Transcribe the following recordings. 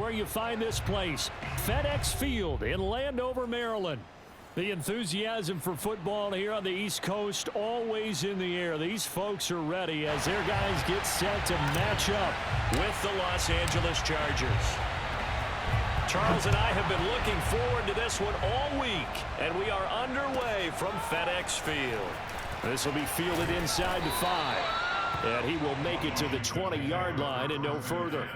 where you find this place. FedEx Field in Landover, Maryland. The enthusiasm for football here on the East Coast always in the air. These folks are ready as their guys get set to match up with the Los Angeles Chargers. Charles and I have been looking forward to this one all week, and we are underway from FedEx Field. This will be fielded inside the 5, and he will make it to the 20-yard line and no further.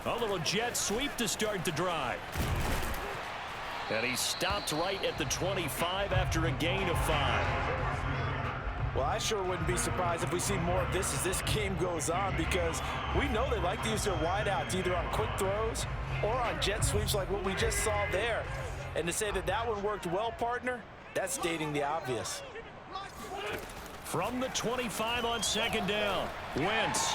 A little jet sweep to start the drive. And he stopped right at the 25 after a gain of 5. Well, I sure wouldn't be surprised if we see more of this as this game goes on, because we know they like to use their wideouts either on quick throws or on jet sweeps like what we just saw there. And to say that that one worked well, partner, that's stating the obvious. From the 25 on second down, Wentz.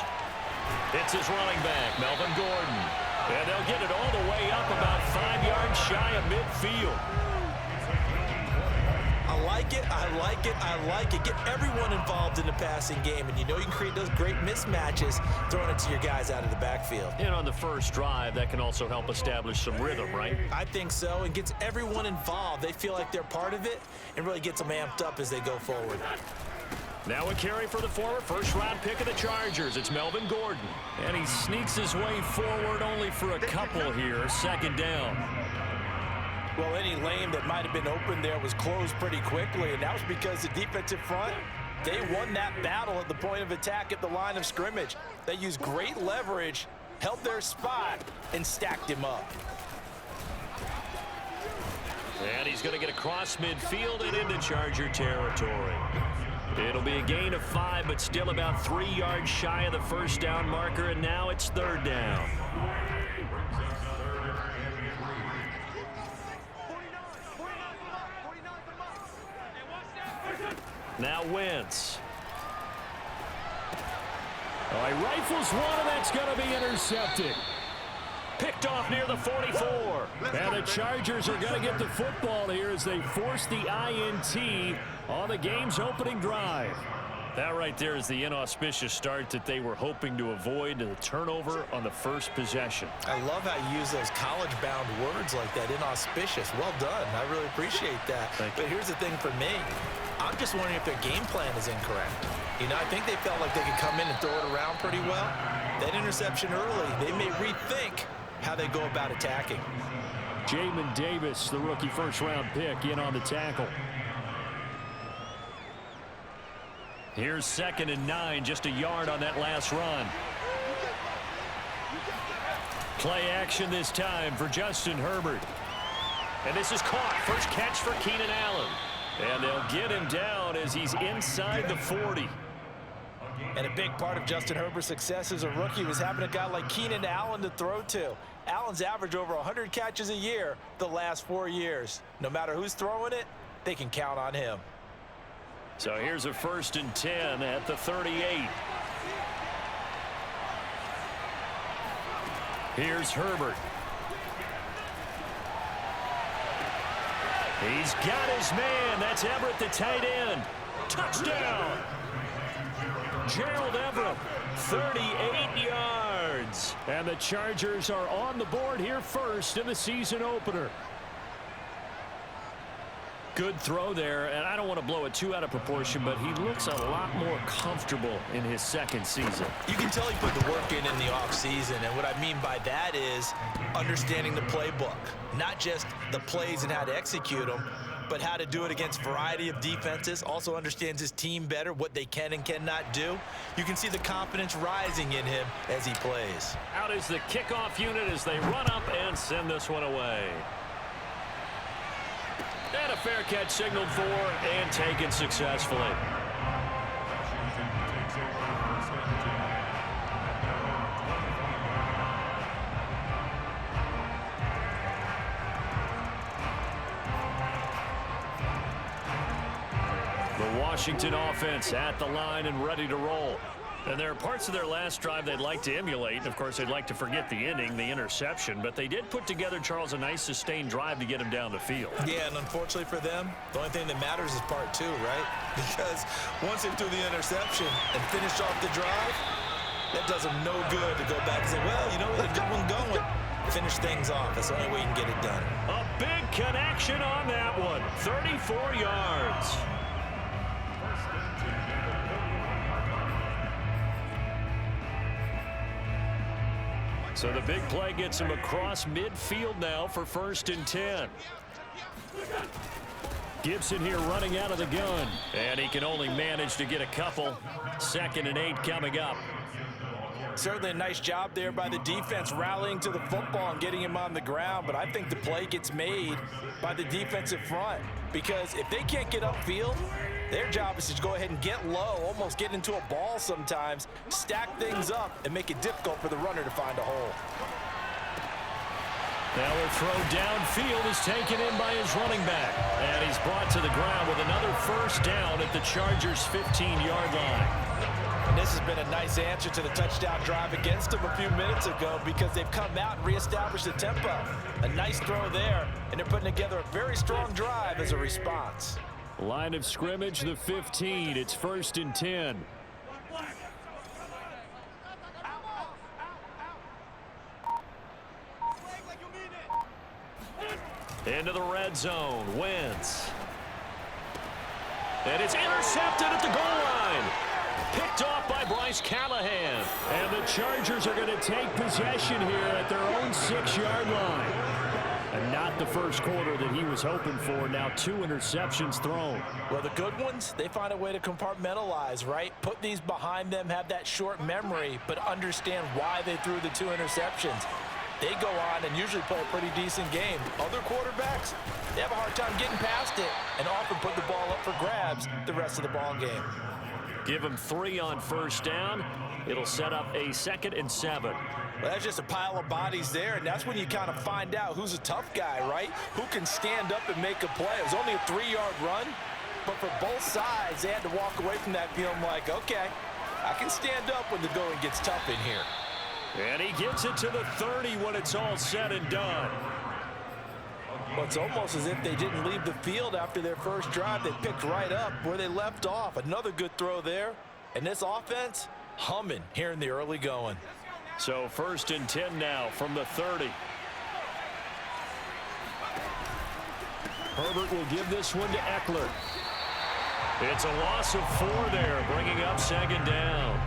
It's his running back, Melvin Gordon. And they'll get it all the way up about 5 yards shy of midfield. I like it, I like it, I like it. Get everyone involved in the passing game, and you know you can create those great mismatches throwing it to your guys out of the backfield. And on the first drive, that can also help establish some rhythm, right? I think so, and gets everyone involved. They feel like they're part of it and really gets them amped up as they go forward. Now a carry for the former first-round pick of the Chargers. It's Melvin Gordon. And he sneaks his way forward only for a couple here. Second down. Well, any lane that might have been open there was closed pretty quickly, and that was because the defensive front, they won that battle at the point of attack at the line of scrimmage. They used great leverage, held their spot, and stacked him up. And he's going to get across midfield and into Charger territory. It'll be a gain of 5, but still about 3 yards shy of the first down marker, and now it's third down. Now Wentz. Oh, he rifles one, and that's going to be intercepted. Picked off near the 44. And the Chargers are going to get the football here as they force the INT on the game's opening drive. That right there is the inauspicious start that they were hoping to avoid, the turnover on the first possession. I love how you use those college-bound words like that, inauspicious. Well done. I really appreciate that. But here's the thing for me. I'm just wondering if their game plan is incorrect. You know, I think they felt like they could come in and throw it around pretty well. That interception early, they may rethink how they go about attacking. Jamin Davis, the rookie first-round pick, in on the tackle. Here's 2nd and 9, just a yard on that last run. Play action this time for Justin Herbert. And this is caught. First catch for Keenan Allen. And they'll get him down as he's inside the 40. And a big part of Justin Herbert's success as a rookie was having a guy like Keenan Allen to throw to. Allen's averaged over 100 catches a year the last 4 years. No matter who's throwing it, they can count on him. So here's a 1st and 10 at the 38. Here's Herbert. He's got his man. That's Everett, the tight end. Touchdown. Gerald Everett, 38 yards. And the Chargers are on the board here first in the season opener. Good throw there, and I don't want to blow it too out of proportion, but he looks a lot more comfortable in his second season. You can tell he put the work in the offseason, and what I mean by that is understanding the playbook. Not just the plays and how to execute them, but how to do it against a variety of defenses. Also understands his team better, what they can and cannot do. You can see the confidence rising in him as he plays. Out is the kickoff unit as they run up and send this one away. And a fair catch signaled for and taken successfully. The Washington offense at the line and ready to roll. And there are parts of their last drive they'd like to emulate. And of course, they'd like to forget the inning, the interception. But they did put together, Charles, a nice sustained drive to get him down the field. Yeah, and unfortunately for them, the only thing that matters is part two, right? Because once they threw the interception and finished off the drive, that does them no good to go back and say, well, you know, we had a good one going. Finish things off. That's the only way you can get it done. A big connection on that one. 34 yards. So the big play gets him across midfield now for 1st and 10. Gibson here running out of the gun. And he can only manage to get a couple. 2nd and 8 coming up. Certainly a nice job there by the defense rallying to the football and getting him on the ground. But I think the play gets made by the defensive front. Because if they can't get upfield, their job is to go ahead and get low, almost get into a ball sometimes, stack things up, and make it difficult for the runner to find a hole. Now a throw downfield is taken in by his running back. And he's brought to the ground with another 1st down at the Chargers' 15-yard line. And this has been a nice answer to the touchdown drive against them a few minutes ago because they've come out and reestablished the tempo. A nice throw there, and they're putting together a very strong drive as a response. Line of scrimmage, the 15. It's 1st and 10. Into the red zone. Wentz. And it's intercepted at the goal line. Picked off by Bryce Callahan. And the Chargers are going to take possession here at their own 6-yard line. And not the first quarter that he was hoping for. Now 2 interceptions thrown. Well, the good ones, they find a way to compartmentalize, right? Put these behind them, have that short memory, but understand why they threw the 2 interceptions. They go on and usually play a pretty decent game. Other quarterbacks, they have a hard time getting past it and often put the ball up for grabs the rest of the ball game. Give him 3 on 1st down. It'll set up a 2nd and 7. Well, that's just a pile of bodies there, and that's when you kind of find out who's a tough guy, right? Who can stand up and make a play. It was only a 3-yard run, but for both sides, they had to walk away from that feeling like, okay, I can stand up when the going gets tough in here. And he gets it to the 30 when it's all said and done. Well, it's almost as if they didn't leave the field after their first drive. They picked right up where they left off. Another good throw there. And this offense, humming here in the early going. So 1st and 10 now from the 30. Herbert will give this one to Eckler. It's a loss of 4 there, bringing up 2nd down.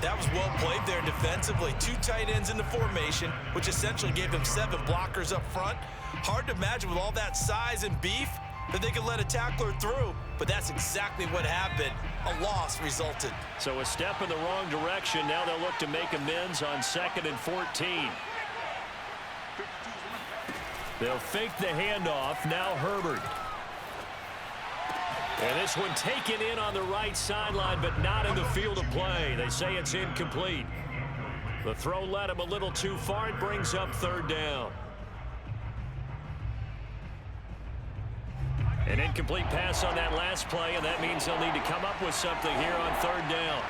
That was well played there defensively. 2 tight ends in the formation, which essentially gave them 7 blockers up front. Hard to imagine with all that size and beef that they could let a tackler through, but that's exactly what happened. A loss resulted. So a step in the wrong direction. Now they'll look to make amends on 2nd and 14. They'll fake the handoff. Now Herbert. And this one taken in on the right sideline, but not in the field of play. They say it's incomplete. The throw led him a little too far. It brings up 3rd down. An incomplete pass on that last play, and that means they'll need to come up with something here on 3rd down.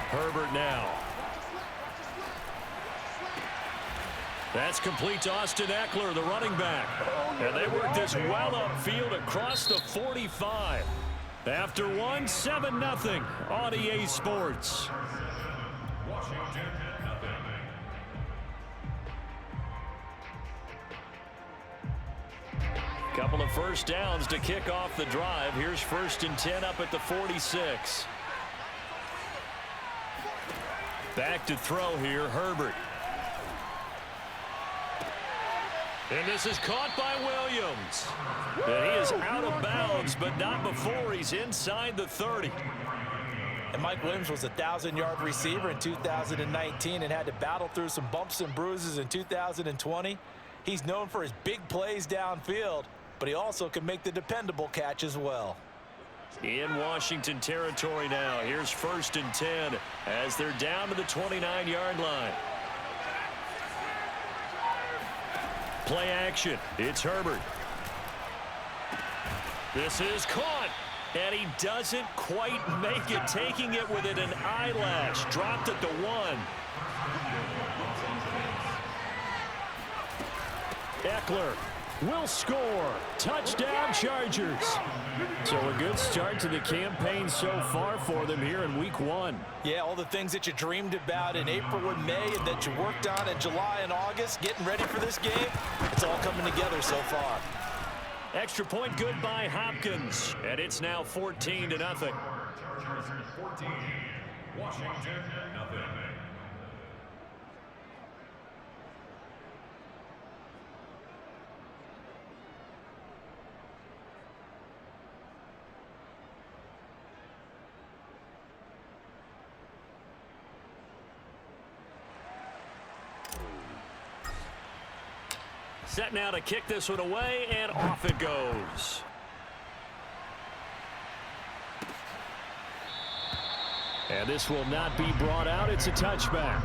Herbert now. That's complete to Austin Eckler, the running back. And they work this well upfield across the 45. After 1, 7-0 on EA Sports. Couple of 1st downs to kick off the drive. Here's 1st and 10 up at the 46. Back to throw here, Herbert. And this is caught by Williams. And he is out of bounds, but not before he's inside the 30. And Mike Williams was a 1,000-yard receiver in 2019 and had to battle through some bumps and bruises in 2020. He's known for his big plays downfield, but he also can make the dependable catch as well. In Washington territory now. Here's 1st and 10 as they're down to the 29-yard line. Play action. It's Herbert. This is caught. And he doesn't quite make it, taking it within an eyelash. Dropped at the 1. Eckler will score. Touchdown, Chargers. So a good start to the campaign so far for them here in week 1. Yeah, all the things that you dreamed about in April and May and that you worked on in July and August, getting ready for this game, it's all coming together so far. Extra point good by Hopkins, and it's now 14-0. Chargers 14, Washington 0. Set now to kick this one away, and off it goes. And this will not be brought out. It's a touchback.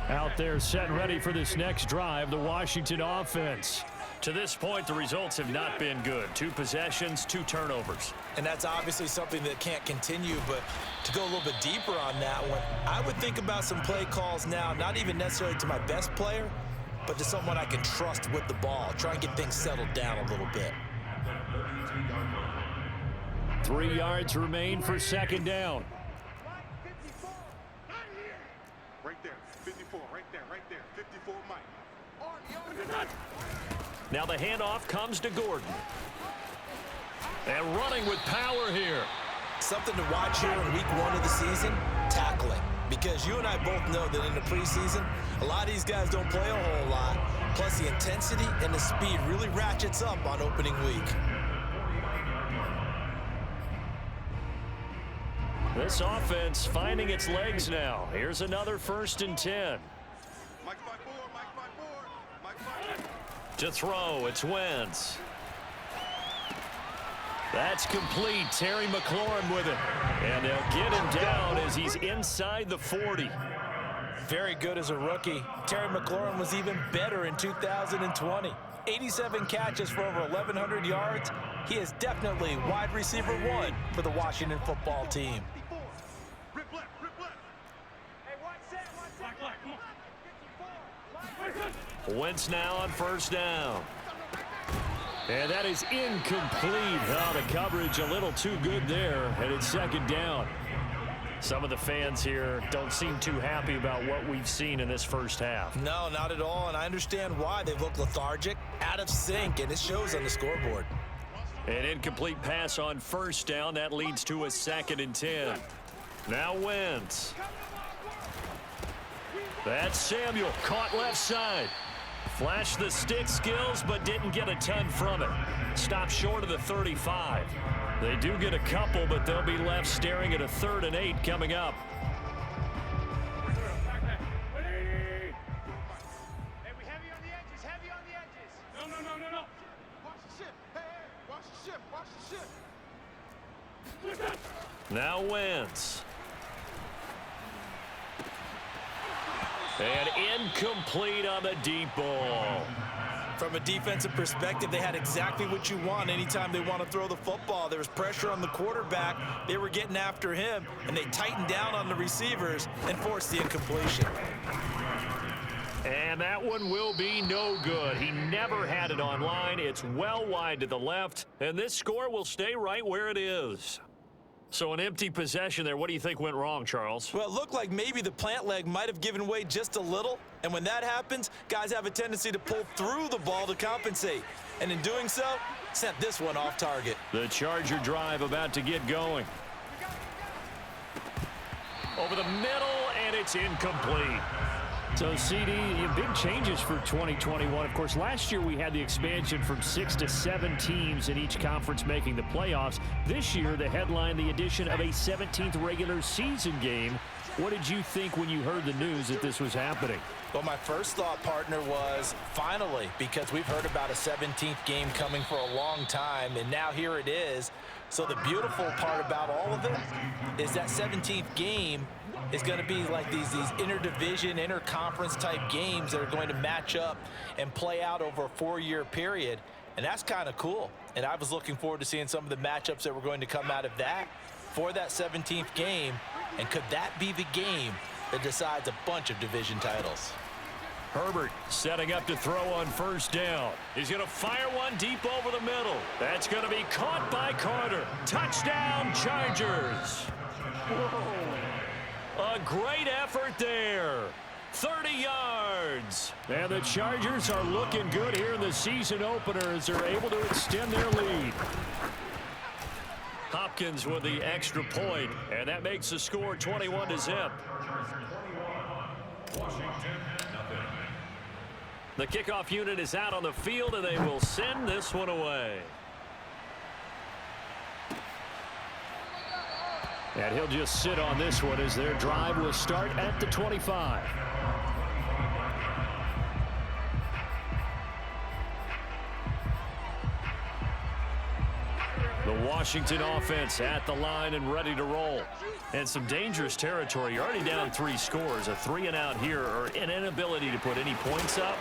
Out there set and ready for this next drive, the Washington offense. To this point, the results have not been good. 2 possessions, 2 turnovers. And that's obviously something that can't continue, but to go a little bit deeper on that one, I would think about some play calls now, not even necessarily to my best player, but to someone I can trust with the ball. Try and get things settled down a little bit. 3 yards remain for second down. Right there, 54, right there, 54, Mike. Now the handoff comes to Gordon. And running with power here. Something to watch here in week 1 of the season, tackling. Because you and I both know that in the preseason, a lot of these guys don't play a whole lot. Plus the intensity and the speed really ratchets up on opening week. This offense finding its legs now. Here's another 1st and 10. Mike 5-4, Mike 5-4, Mike 5-4. To throw, it's Wentz. That's complete. Terry McLaurin with it. And they'll get him down as he's inside the 40. Very good as a rookie. Terry McLaurin was even better in 2020. 87 catches for over 1,100 yards. He is definitely wide receiver 1 for the Washington football team. Rip left, rip left. Hey, watch that, Wentz now on 1st down. And that is incomplete. Oh, the coverage a little too good there, and it's 2nd down. Some of the fans here don't seem too happy about what we've seen in this first half. No, not at all, and I understand why. They've looked lethargic, out of sync, and it shows on the scoreboard. An incomplete pass on 1st down. That leads to a 2nd and 10. Now Wentz. That's Samuel, caught left side. Flashed the stick skills, but didn't get a ton from it. Stopped short of the 35. They do get a couple, but they'll be left staring at a 3rd and 8 coming up. Hey, we heavy on the edges, heavy on the edges. No. Watch the ship, hey, watch the ship. Now Wentz. And incomplete on the deep ball. From a defensive perspective, they had exactly what you want anytime they want to throw the football. There was pressure on the quarterback. They were getting after him, and they tightened down on the receivers and forced the incompletion. And that one will be no good. He never had it on line. It's well wide to the left, and this score will stay right where it is. So an empty possession there. What do you think went wrong, Charles? Well, it looked like maybe the plant leg might have given way just a little, and when that happens, guys have a tendency to pull through the ball to compensate, and in doing so, sent this one off target. The Charger drive about to get going. Over the middle, and it's incomplete. So, CD, big changes for 2021. Of course, last year we had the expansion from 6 to 7 teams in each conference making the playoffs. This year, the headline, the addition of a 17th regular season game What did you think when you heard the news that this was happening? Well, my first thought, partner, was finally, because we've heard about a 17th game coming for a long time, and now here it is. So the beautiful part about all of it is that 17th game is going to be like these interdivision, interconference type games that are going to match up and play out over a 4-year period. And that's kind of cool. And I was looking forward to seeing some of the matchups that were going to come out of that for that 17th game. And could that be the game that decides a bunch of division titles? Herbert setting up to throw on first down. He's going to fire one deep over the middle. That's going to be caught by Carter. Touchdown, Chargers. Whoa. A great effort there. 30 yards. And the Chargers are looking good here in the season opener as they're able to extend their lead. Hopkins with the extra point, and that makes the score 21-0. The kickoff unit is out on the field, and they will send this one away. And he'll just sit on this one as their drive will start at the 25. The Washington offense at the line and ready to roll. And some dangerous territory. You're already down 3 scores. A 3-and-out here or an inability to put any points up.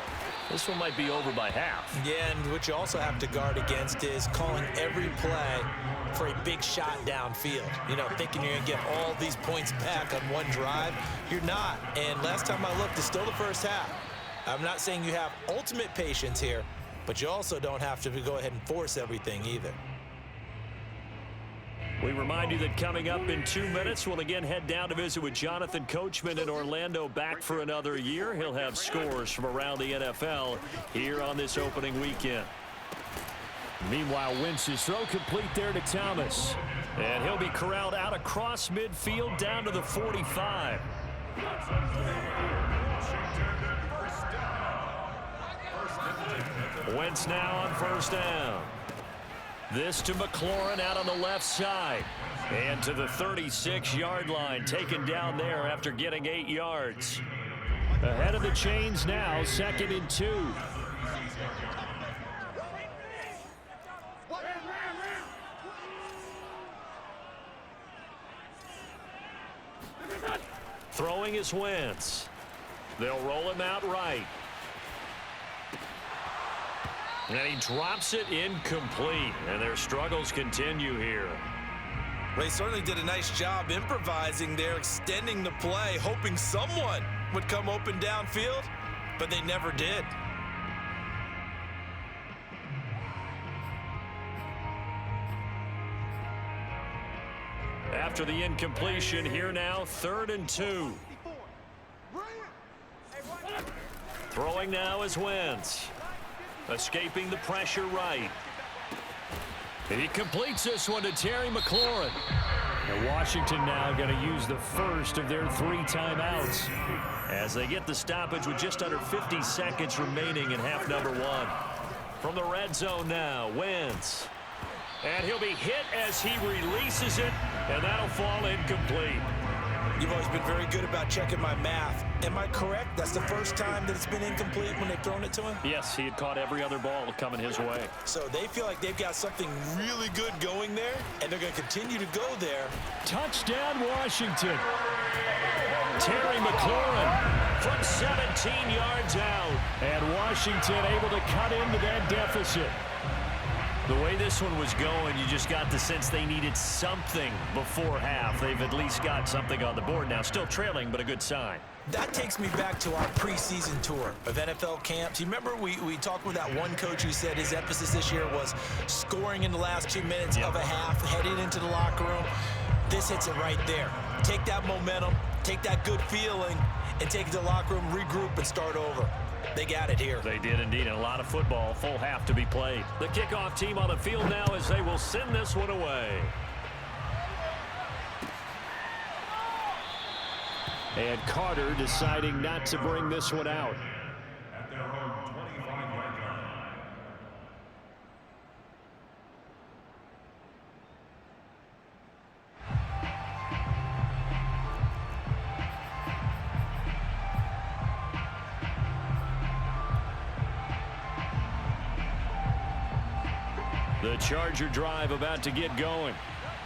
This one might be over by half. Yeah, and what you also have to guard against is calling every play for a big shot downfield. You know, thinking you're going to get all these points back on one drive. You're not. And last time I looked, it's still the first half. I'm not saying you have ultimate patience here, but you also don't have to go ahead and force everything either. We remind you that coming up in 2 minutes, we'll again head down to visit with Jonathan Coachman in Orlando, back for another year. He'll have scores from around the NFL here on this opening weekend. Meanwhile, Wentz's throw complete there to Thomas. And he'll be corralled out across midfield down to the 45. Wentz now on first down. This to McLaurin out on the left side. And to the 36-yard line, taken down there after getting 8 yards. Ahead of the chains now, 2nd and 2. Throwing is Wentz. They'll roll him out right. And he drops it incomplete. And their struggles continue here. They certainly did a nice job improvising there, extending the play, hoping someone would come open downfield, but they never did. After the incompletion, here now, 3rd and 2. Throwing now is Wentz. Escaping the pressure right. And he completes this one to Terry McLaurin. And Washington now going to use the first of their 3 timeouts as they get the stoppage with just under 50 seconds remaining in half number 1. From the red zone now, Wentz. And he'll be hit as he releases it, and that'll fall incomplete. You've always been very good about checking my math. Am I correct? That's the first time that it's been incomplete when they've thrown it to him? Yes, he had caught every other ball coming his way. So they feel like they've got something really good going there, and they're going to continue to go there. Touchdown, Washington. Terry McLaurin from 17 yards out. And Washington able to cut into that deficit. The way this one was going, you just got the sense they needed something before half. They've at least got something on the board now. Still trailing, but a good sign. That takes me back to our preseason tour of NFL camps. You remember we talked with that one coach who said his emphasis this year was scoring in the last 2 minutes of a half, heading into the locker room. This hits it right there. Take that momentum, take that good feeling, and take it to the locker room, regroup, and start over. They got it here. They did indeed. And a lot of football, full half to be played. The kickoff team on the field now as they will send this one away. And Carter deciding not to bring this one out. At their own 25-yard line. The Charger drive about to get going.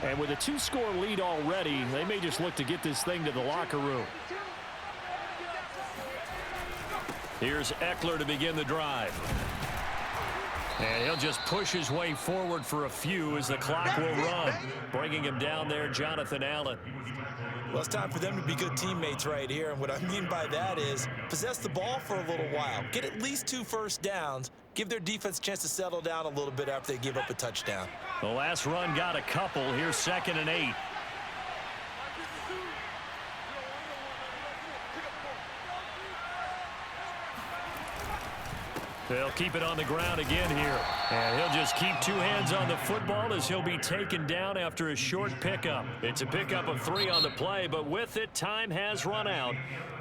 And with a 2-score lead already, they may just look to get this thing to the locker room. Here's Eckler to begin the drive. And he'll just push his way forward for a few as the clock will run. Bringing him down there, Jonathan Allen. Well, it's time for them to be good teammates right here. And what I mean by that is possess the ball for a little while. Get at least 2 first downs. Give their defense a chance to settle down a little bit after they give up a touchdown. The last run got a couple. Here's 2nd and 8. They'll keep it on the ground again here. And he'll just keep 2 hands on the football as he'll be taken down after a short pickup. It's a pickup of 3 on the play, but with it, time has run out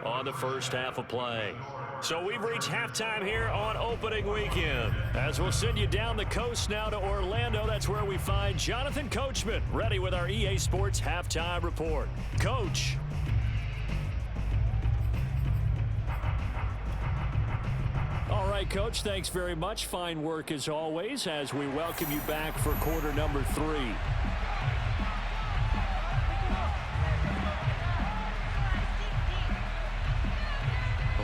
on the first half of play. So we've reached halftime here on opening weekend. As we'll send you down the coast now to Orlando, that's where we find Jonathan Coachman, ready with our EA Sports halftime report. Coach. All right, Coach, thanks very much. Fine work as always as we welcome you back for quarter number 3.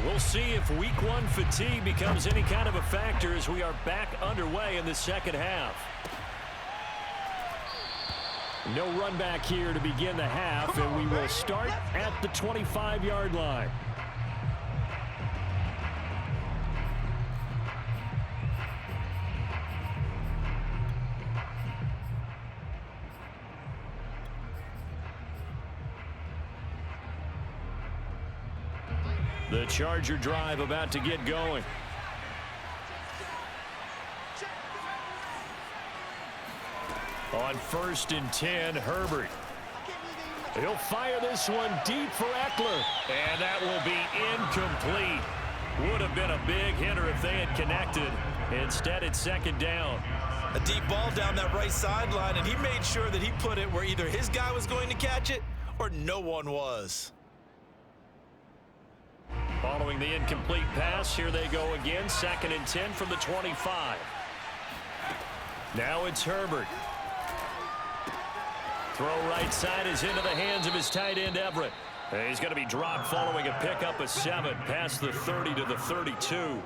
We'll see if week 1 fatigue becomes any kind of a factor as we are back underway in the second half. No run back here to begin the half, and we will start at the 25-yard line. The Charger drive about to get going. On 1st and 10, Herbert. He'll fire this one deep for Eckler. And that will be incomplete. Would have been a big hitter if they had connected. Instead, it's 2nd down. A deep ball down that right sideline, and he made sure that he put it where either his guy was going to catch it or no one was. Following the incomplete pass, here they go again. 2nd and 10 from the 25. Now it's Herbert. Throw right side is into the hands of his tight end, Everett. And he's going to be dropped following a pickup of 7 past the 30 to the 32.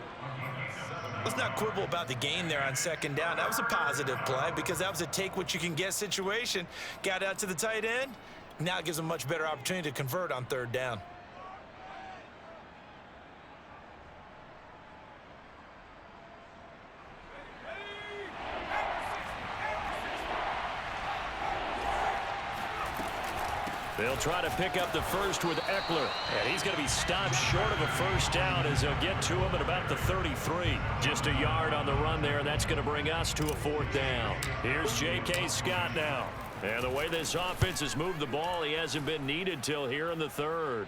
Let's not quibble about the gain there on 2nd down. That was a positive play because that was a take-what-you-can-get situation. Got out to the tight end. Now it gives him a much better opportunity to convert on 3rd down. They'll try to pick up the first with Eckler. And he's going to be stopped short of a first down as they'll get to him at about the 33. Just a yard on the run there, and that's going to bring us to a 4th down. Here's J.K. Scott now. And the way this offense has moved the ball, he hasn't been needed till here in the 3rd.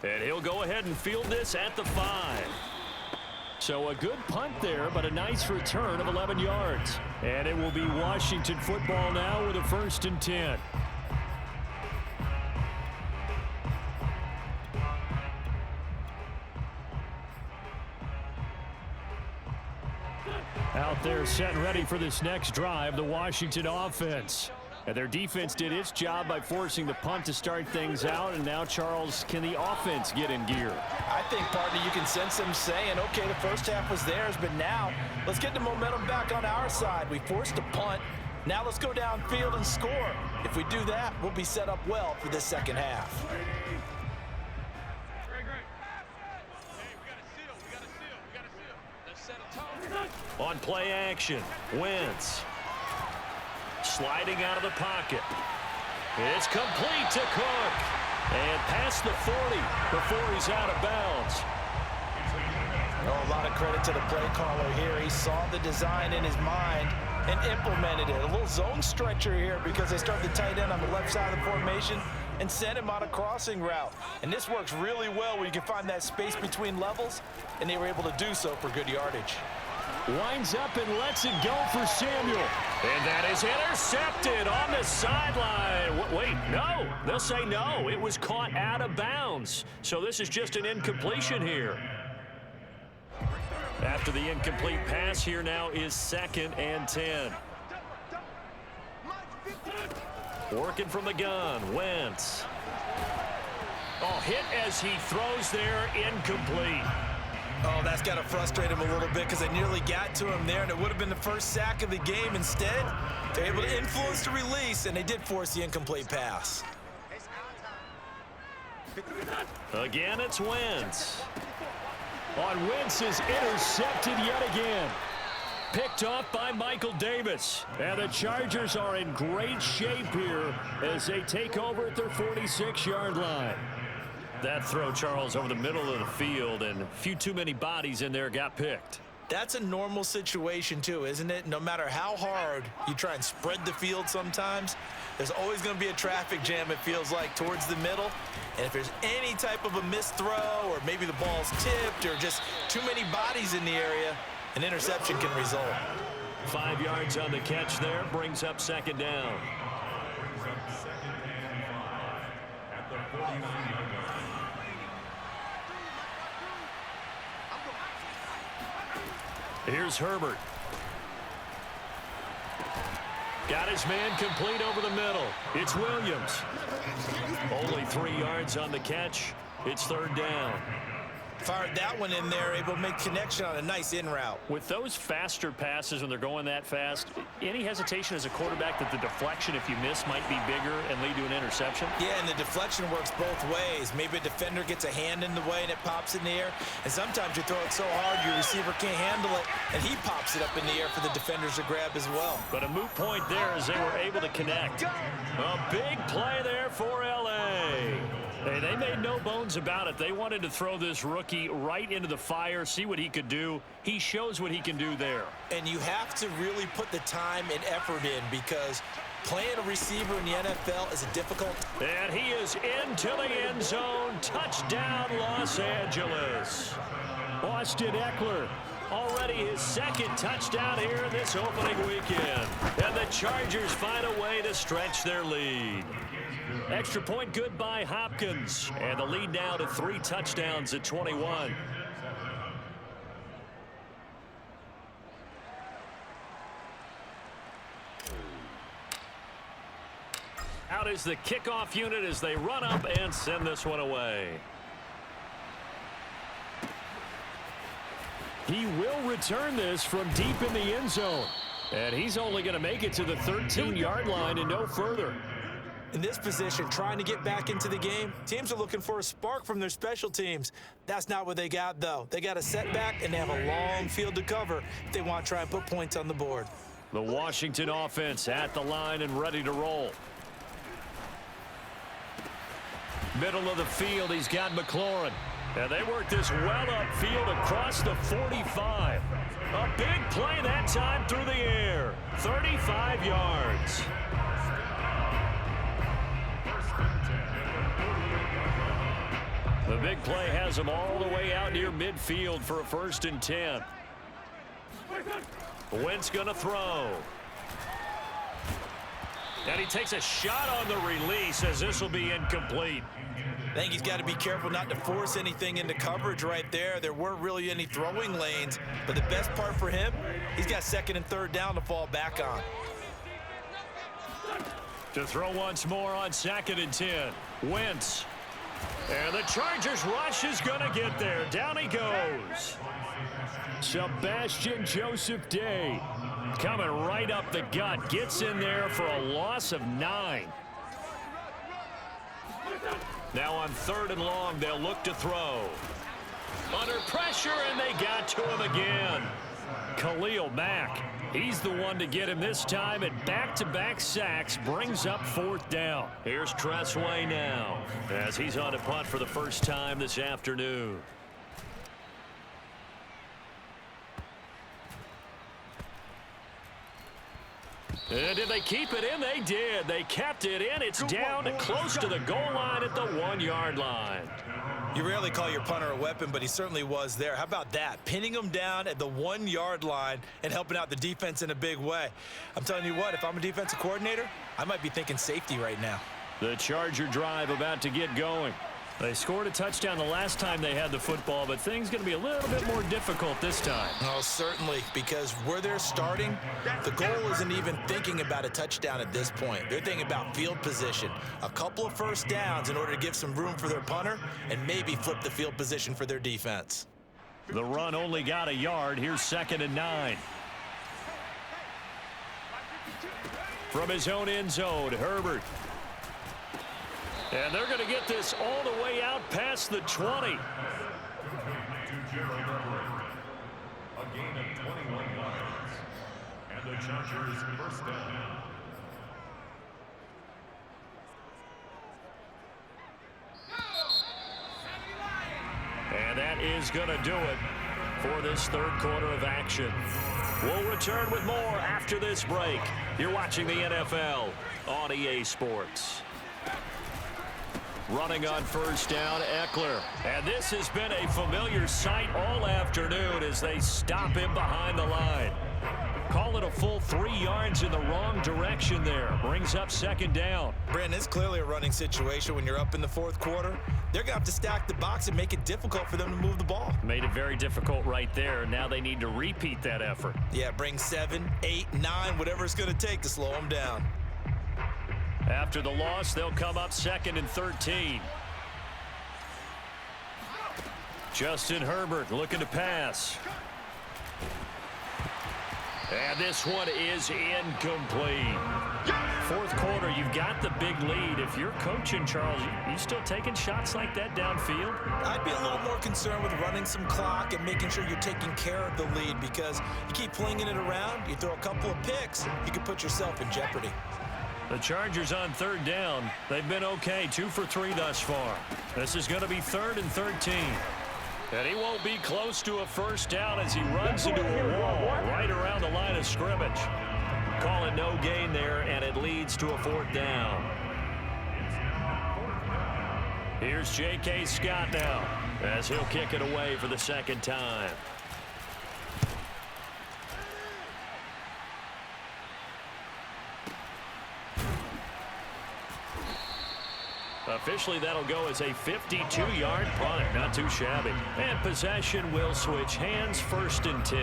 And he'll go ahead and field this at the 5. So a good punt there, but a nice return of 11 yards. And it will be Washington football now with a 1st and 10. Out there set and ready for this next drive, the Washington offense. And their defense did its job by forcing the punt to start things out. And now, Charles, can the offense get in gear? I think, partner, you can sense them saying, okay, the first half was theirs, but now let's get the momentum back on our side. We forced a punt. Now let's go downfield and score. If we do that, we'll be set up well for this second half. On play action, Wentz. Sliding out of the pocket. It's complete to Cook. And past the 40 before he's out of bounds. Oh, a lot of credit to the play caller here. He saw the design in his mind and implemented it. A little zone stretcher here because they start the tight end on the left side of the formation and send him on a crossing route. And this works really well where you can find that space between levels, and they were able to do so for good yardage. Winds up and lets it go for Samuel. And that is intercepted on the sideline. Wait, no. They'll say no. It was caught out of bounds. So this is just an incompletion here. After the incomplete pass, here now is 2nd and 10. Working from the gun, Wentz. Oh, hit as he throws there, incomplete. Oh, that's got to frustrate him a little bit because they nearly got to him there, and it would have been the first sack of the game. Instead, they're able to influence the release, and they did force the incomplete pass. Again, it's Wentz. On Wentz is intercepted yet again. Picked off by Michael Davis. And the Chargers are in great shape here as they take over at their 46-yard line. That throw, Charles, over the middle of the field, and a few too many bodies in there got picked. That's a normal situation, too, isn't it? No matter how hard you try and spread the field sometimes, there's always going to be a traffic jam, it feels like, towards the middle. And if there's any type of a missed throw or maybe the ball's tipped or just too many bodies in the area, an interception can result. 5 yards on the catch there, brings up 2nd down. At the 49-yard line. Here's Herbert. Got his man complete over the middle. It's Williams. Only 3 yards on the catch. It's 3rd down. Fired that one in there, able to make connection on a nice in route. With those faster passes when they're going that fast, any hesitation as a quarterback that the deflection, if you miss, might be bigger and lead to an interception? Yeah, and the deflection works both ways. Maybe a defender gets a hand in the way and it pops in the air. And sometimes you throw it so hard your receiver can't handle it, and he pops it up in the air for the defenders to grab as well. But a moot point there as they were able to connect. A big play there for L.A. Hey, they made no bones about it. They wanted to throw this rookie right into the fire, see what he could do. He shows what he can do there. And you have to really put the time and effort in because playing a receiver in the NFL is difficult. And he is into the end zone. Touchdown, Los Angeles. Austin Eckler. Already his 2nd touchdown here in this opening weekend. And the Chargers find a way to stretch their lead. Extra point good by Hopkins. And the lead now to 3 touchdowns at 21. Out is the kickoff unit as they run up and send this one away. He will return this from deep in the end zone. And he's only going to make it to the 13-yard line and no further. In this position, trying to get back into the game, teams are looking for a spark from their special teams. That's not what they got, though. They got a setback, and they have a long field to cover if they want to try and put points on the board. The Washington offense at the line and ready to roll. Middle of the field, he's got McLaurin. And they work this well upfield across the 45. A big play that time through the air. 35 yards. The big play has him all the way out near midfield for a 1st and 10. Wentz gonna throw. And he takes a shot on the release as this will be incomplete. I think he's got to be careful not to force anything into coverage right there. There weren't really any throwing lanes, but the best part for him, he's got 2nd and 3rd down to fall back on. To throw once more on 2nd and 10. Wentz. And the Chargers rush is going to get there. Down he goes. Sebastian Joseph Day coming right up the gut. Gets in there for a loss of 9. Now on 3rd and long, they'll look to throw. Under pressure, and they got to him again. Khalil Mack. He's the one to get him this time at back-to-back sacks, brings up 4th down. Here's Tressway now as he's on a punt for the first time this afternoon. And did they keep it in? They did. They kept it in. It's down close to the goal line at the 1-yard line. You rarely call your punter a weapon, but he certainly was there. How about that? Pinning him down at the 1-yard line and helping out the defense in a big way. I'm telling you what, if I'm a defensive coordinator, I might be thinking safety right now. The Charger drive about to get going. They scored a touchdown the last time they had the football, but things going to be a little bit more difficult this time. Oh, certainly, because where they're starting, the goal isn't even thinking about a touchdown at this point. They're thinking about field position, a couple of first downs in order to give some room for their punter and maybe flip the field position for their defense. The run only got a yard. Here's 2nd and 9. From his own end zone, Herbert. And they're going to get this all the way out past the 20. To Gerald Everett. A gain of 21 yards. And the Chargers first down. And that is going to do it for this third quarter of action. We'll return with more after this break. You're watching the NFL on EA Sports. Running on first down, Eckler. And this has been a familiar sight all afternoon as they stop him behind the line. Call it a full 3 yards in the wrong direction there. Brings up 2nd down. Brandon, it's clearly a running situation when you're up in the fourth quarter. They're going to have to stack the box and make it difficult for them to move the ball. Made it very difficult right there. Now they need to repeat that effort. Yeah, bring 7, 8, 9, whatever it's going to take to slow them down. After the loss, they'll come up 2nd and 13. Justin Herbert looking to pass. And this one is incomplete. Fourth quarter, you've got the big lead. If you're coaching, Charles, you still taking shots like that downfield? I'd be a little more concerned with running some clock and making sure you're taking care of the lead, because you keep flinging it around, you throw a couple of picks, you could put yourself in jeopardy. The Chargers on 3rd down. They've been okay, 2 for 3 thus far. This is going to be 3rd and 13. And he won't be close to a first down as he runs into a wall right around the line of scrimmage. Call it no gain there, and it leads to a 4th down. Here's J.K. Scott now as he'll kick it away for the 2nd time. Officially, that'll go as a 52-yard punt. Not too shabby. And possession will switch hands, 1st and 10.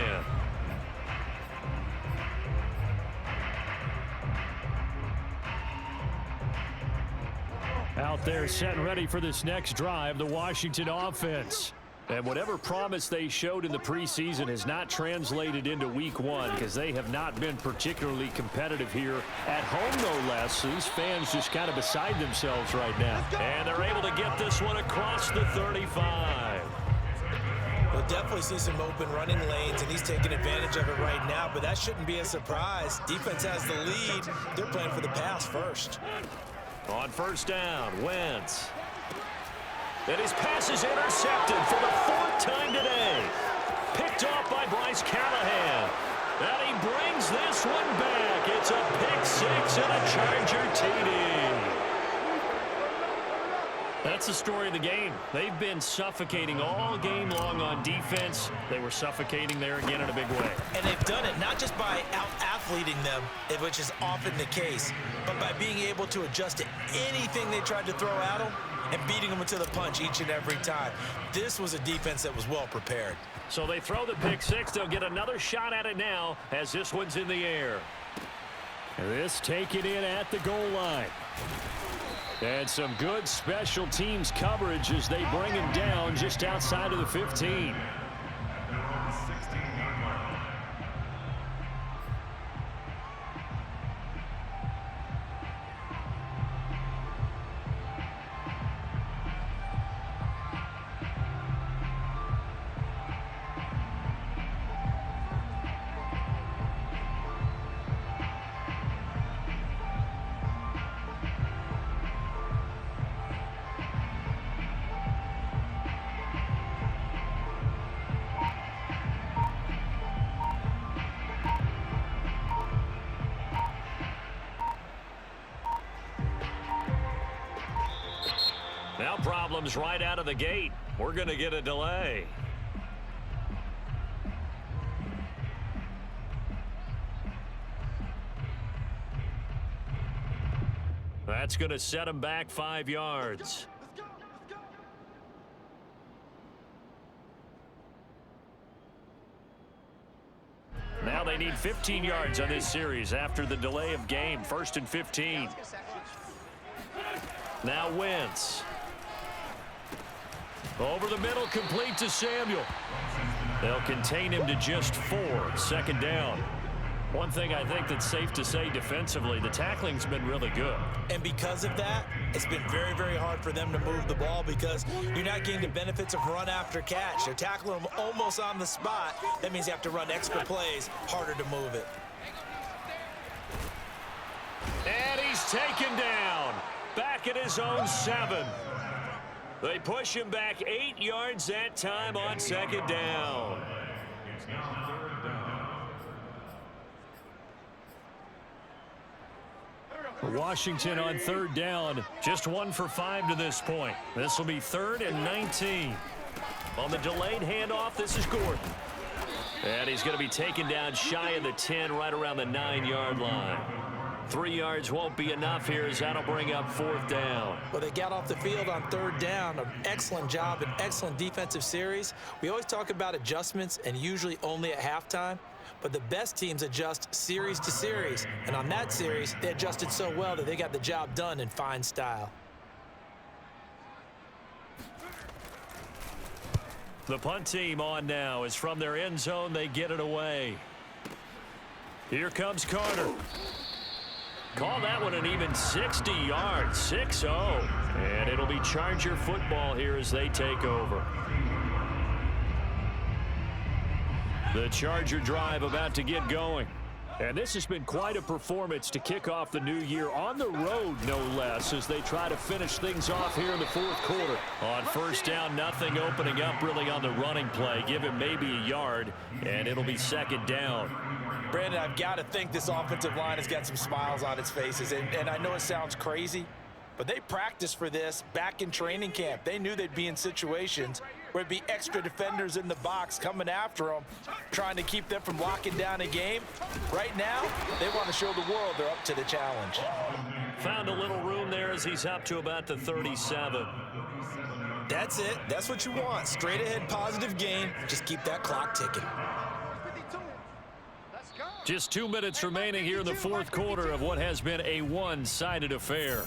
Out there set and ready for this next drive, the Washington offense. And whatever promise they showed in the preseason has not translated into week 1 because they have not been particularly competitive here at home, no less. So these fans just kind of beside themselves right now. And they're able to get this one across the 35. We'll definitely see some open running lanes, and he's taking advantage of it right now, but that shouldn't be a surprise. Defense has the lead. They're playing for the pass first. On first down, Wentz. And his pass is intercepted for the 4th time today. Picked off by Bryce Callahan. And he brings this one back. It's a pick 6 and a Charger TD. That's the story of the game. They've been suffocating all game long on defense. They were suffocating there again in a big way. And they've done it not just by out-athleting them, which is often the case, but by being able to adjust to anything they tried to throw at them and beating them into the punch each and every time. This was a defense that was well prepared. So they throw the pick 6. They'll get another shot at it now as this one's in the air. This taken in at the goal line. And some good special teams coverage as they bring him down just outside of the 15. Now problems right out of the gate. We're going to get a delay. That's going to set him back 5 yards. they need 15 yards on this series after the delay of game. 1st and 15. Now Wentz. Over the middle, complete to Samuel. They'll contain him to just 4. 2nd down. One thing I think that's safe to say defensively, the tackling's been really good. And because of that, it's been very, very hard for them to move the ball because you're not getting the benefits of run after catch. They're tackling them almost on the spot. That means you have to run extra plays, harder to move it. And he's taken down. Back at his own 7. They push him back 8 yards that time on 2nd down. It's now 3rd down. Washington on 3rd down. Just 1 for 5 to this point. This will be 3rd and 19. On the delayed handoff, this is Gordon. And he's going to be taken down shy of the 10, right around the 9-yard line. 3 yards won't be enough here as that'll bring up 4th down. Well, they got off the field on 3rd down. An excellent job, an excellent defensive series. We always talk about adjustments and usually only at halftime. But the best teams adjust series to series. And on that series, they adjusted so well that they got the job done in fine style. The punt team on now is from their end zone. They get it away. Here comes Carter. Call that one an even 60 yards, 6-0. And it'll be Charger football here as they take over. The Charger drive about to get going. And this has been quite a performance to kick off the new year on the road, no less, as they try to finish things off here in the 4th quarter. On 1st down, nothing opening up really on the running play. Give him maybe a yard, and it'll be 2nd down. Brandon, I've got to think this offensive line has got some smiles on its faces. And I know it sounds crazy, but they practiced for this back in training camp. They knew they'd be in situations where it'd be extra defenders in the box coming after them, trying to keep them from locking down a game. Right now, they want to show the world they're up to the challenge. Found a little room there as he's up to about the 37. That's it. That's what you want. Straight ahead positive gain. Just keep that clock ticking. Just 2 minutes remaining here in the 4th quarter of what has been a one-sided affair.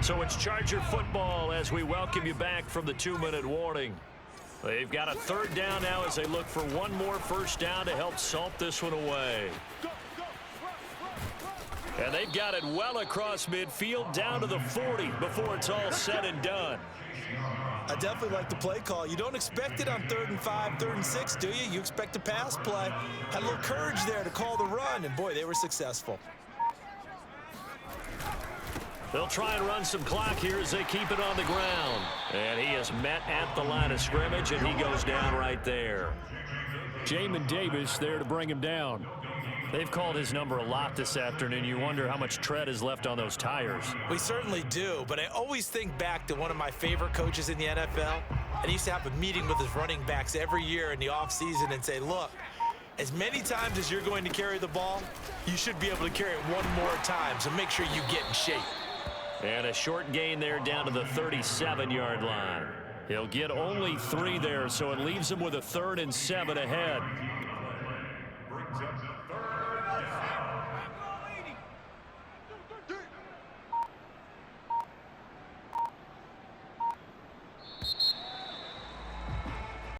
So it's Charger football as we welcome you back from the 2-minute warning. They've got a 3rd down now as they look for one more 1st down to help salt this one away. And they've got it well across midfield down to the 40 before it's all said and done. I definitely like the play call. You don't expect it on 3rd and 5, 3rd and 6, do you? You expect a pass play. Had a little courage there to call the run, and boy, they were successful. They'll try and run some clock here as they keep it on the ground. And he is met at the line of scrimmage, and he goes down right there. Jamin Davis there to bring him down. They've called his number a lot this afternoon. You wonder how much tread is left on those tires. We certainly do, but I always think back to one of my favorite coaches in the NFL. And he used to have a meeting with his running backs every year in the offseason and say, look, as many times as you're going to carry the ball, you should be able to carry it one more time, so make sure you get in shape. And a short gain there down to the 37-yard line. He'll get only 3 there, so it leaves him with a 3rd and 7 ahead.